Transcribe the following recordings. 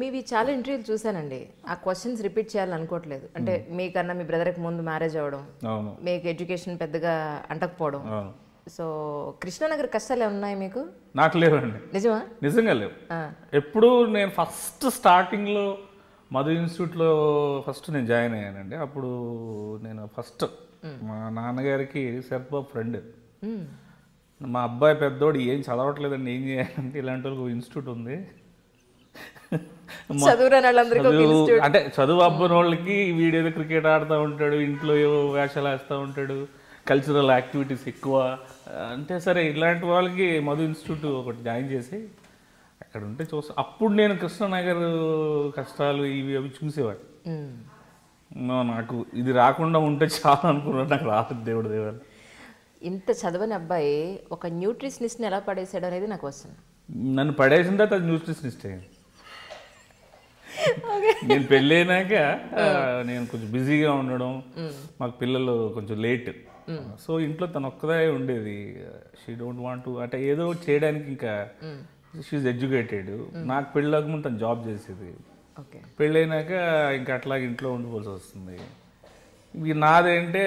మీవి చాలా ఇంటర్వ్యూలు చూసానండి. ఆ క్వశ్చన్స్ రిపీట్ చేయాలనుకోవట్లేదు. అంటే మీకన్నా మీ బ్రదర్కి ముందు మ్యారేజ్ అవ్వడం, మీకు ఎడ్యుకేషన్ పెద్దగా అంటకపోవడం. సో కృష్ణానగర్ కష్టాలు ఏమన్నాయి మీకు? నాకు లేవండి. నిజమా? నిజంగా లేవు. ఎప్పుడు నేను ఫస్ట్ స్టార్టింగ్లో మధు ఇన్స్టిట్యూట్లో ఫస్ట్ నేను జాయిన్ అయ్యానండి. అప్పుడు నేను ఫస్ట్ మా నాన్నగారికి శరత్బాబు ఫ్రెండ్. మా అబ్బాయి పెద్దోడు ఏం చదవట్లేదండి, ఏం చేయాలంటే ఇలాంటి వాళ్ళకి ఇన్స్టిట్యూట్ ఉంది, అంటే చదువు అబ్బని వాళ్ళకి వీడేదో క్రికెట్ ఆడుతూ ఉంటాడు, ఇంట్లో ఏవో వేషాలు వేస్తూ ఉంటాడు, కల్చరల్ యాక్టివిటీస్ ఎక్కువ అంటే సరే ఇలాంటి వాళ్ళకి మధు ఇన్స్టిట్యూట్ ఒకటి జాయిన్ చేసి అక్కడ ఉంటే చూస్తా. అప్పుడు నేను కృష్ణనగర్ కష్టాలు ఇవి అవి చూసేవాడు. నాకు ఇది రాకుండా ఉంటే చాలా అనుకున్నాడు, నాకు రాదు దేవుడు దేవాలి. ఇంత చదవని అబ్బాయి ఒక న్యూట్రిషనిస్ట్ని ఎలా పడేసాడు అనేది నాకు వస్తుంది. నన్ను పడేసిన తర్వాత అది న్యూట్రిషనిస్ట్ అయ్యింది. నేను పెళ్ళైనాక నేను కొంచెం బిజీగా ఉండడం, మాకు పిల్లలు కొంచెం లేట్, సో ఇంట్లో తను ఒక్కదే ఉండేది. షీ డోంట్ వాంట్ టు అంటే ఏదో చేయడానికి, ఇంకా షీఈ్ ఎడ్యుకేటెడ్. నాకు పెళ్ళికి ముందు తను జాబ్ చేసేది, పెళ్ళైనాక ఇంకా అట్లా ఇంట్లో ఉండిపోవాల్సి వస్తుంది. ఇవి నాదేంటే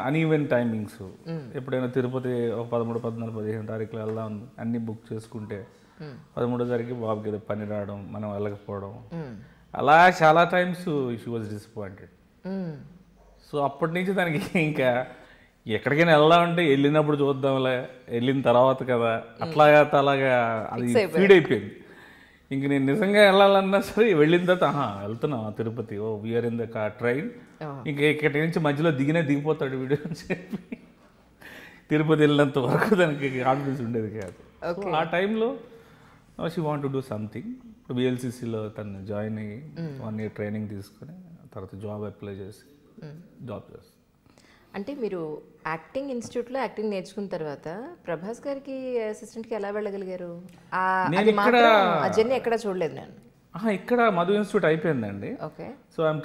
అన్ఈవెన్ టైమింగ్స్. ఎప్పుడైనా తిరుపతి 13, 14, 15 తారీఖులు వెళ్దాం అన్నీ బుక్ చేసుకుంటే 13వ తారీఖు బాబుకి ఏదో పని రావడం, మనం వెళ్ళకపోవడం, అలా చాలా times she was disappointed. So అప్పటి నుంచి దానికి ఇంకా ఎక్కడికైనా వెళ్దామంటే వెళ్ళినప్పుడు చూద్దాంలే, వెళ్ళిన తర్వాత కదా అట్లాగా అలాగా అది ఫీడ్ అయిపోయింది. ఇంక నేను నిజంగా వెళ్ళాలన్నా సరే వెళ్ళిన తర్వాత వెళ్తున్నాం Tirupati, we're in the train, ఇంకా ఇక్కడి నుంచి మధ్యలో దిగిపోతాడు వీడియో అని చెప్పి తిరుపతి వెళ్ళినంత వరకు దానికి కాన్ఫిడెన్స్ ఉండేది కాదు. ఆ టైంలో she want to do something. ఇప్పుడు బిఎల్సిసిలో తను జాయిన్ అయ్యి 1 year ట్రైనింగ్ తీసుకొని తర్వాత జాబ్ అప్లై చేసి జాబ్ చేస్తాను. అంటే మీరు యాక్టింగ్ ఇన్స్టిట్యూట్లో యాక్టింగ్ నేర్చుకున్న తర్వాత ప్రభాస్ గారికి అసిస్టెంట్కి ఎలా వెళ్ళగలిగారు? ఆ జర్నీ ఎక్కడ చూడలేదు నేను. ఇక్కడ మధు ఇన్స్టిట్యూట్ అయిపోయిందండి. సో ఐఎమ్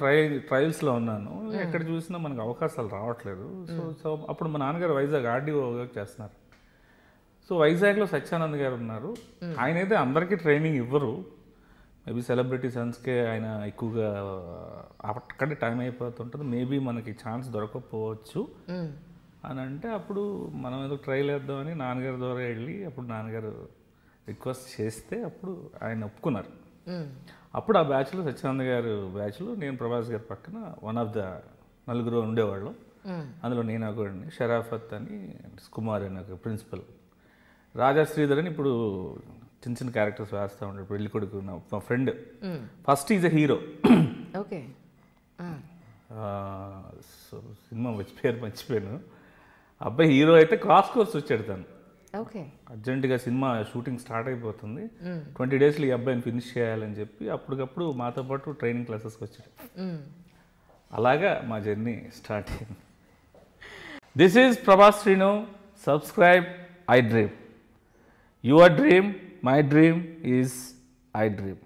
ట్రయల్స్లో ఉన్నాను. ఎక్కడ చూసినా మనకు అవకాశాలు రావట్లేదు. సో అప్పుడు మా నాన్నగారు వైజాగ్ ఆర్డీఓ చేస్తున్నారు. సో వైజాగ్లో సత్యానంద్ గారు ఉన్నారు. ఆయన అయితే అందరికీ ట్రైనింగ్ ఇవ్వరు, మేబీ సెలబ్రిటీ సన్స్కే ఆయన ఎక్కువగా అక్కడే టైం అయిపోతుంటుంది, మేబీ మనకి ఛాన్స్ దొరకకపోవచ్చు అని అంటే అప్పుడు మనం ఏదో ట్రైల్ వేద్దామని నాన్నగారి ద్వారా వెళ్ళి అప్పుడు నాన్నగారు రిక్వెస్ట్ చేస్తే అప్పుడు ఆయన ఒప్పుకున్నారు. అప్పుడు ఆ బ్యాచ్లో సత్యానంద్ గారు బ్యాచ్లో నేను ప్రభాస్ గారి పక్కన వన్ ఆఫ్ ద 4 ఉండేవాళ్ళు. అందులో నేను ఒకడిని, షరాఫత్ అని, కుమార్ అని ఒక ప్రిన్సిపల్, రాజా శ్రీధర్ అని ఇప్పుడు చిన్న చిన్న క్యారెక్టర్స్ వేస్తూ ఉంటాడు. పెళ్లి కొడుకు మా friend, first is a hero. So cinema పేరు మర్చిపోయాను. అబ్బాయి హీరో అయితే క్రాస్ కోర్స్ వచ్చాడు తను. అర్జెంటుగా సినిమా షూటింగ్ స్టార్ట్ అయిపోతుంది, 20 daysలో ఈ అబ్బాయిని ఫినిష్ చేయాలని చెప్పి అప్పటికప్పుడు మాతో పాటు ట్రైనింగ్ క్లాసెస్కి వచ్చాడు. అలాగా మా జర్నీ స్టార్ట్ అయింది. This is Prabhas Srinu. Subscribe I Dream. Your dream, my dream is I Dream.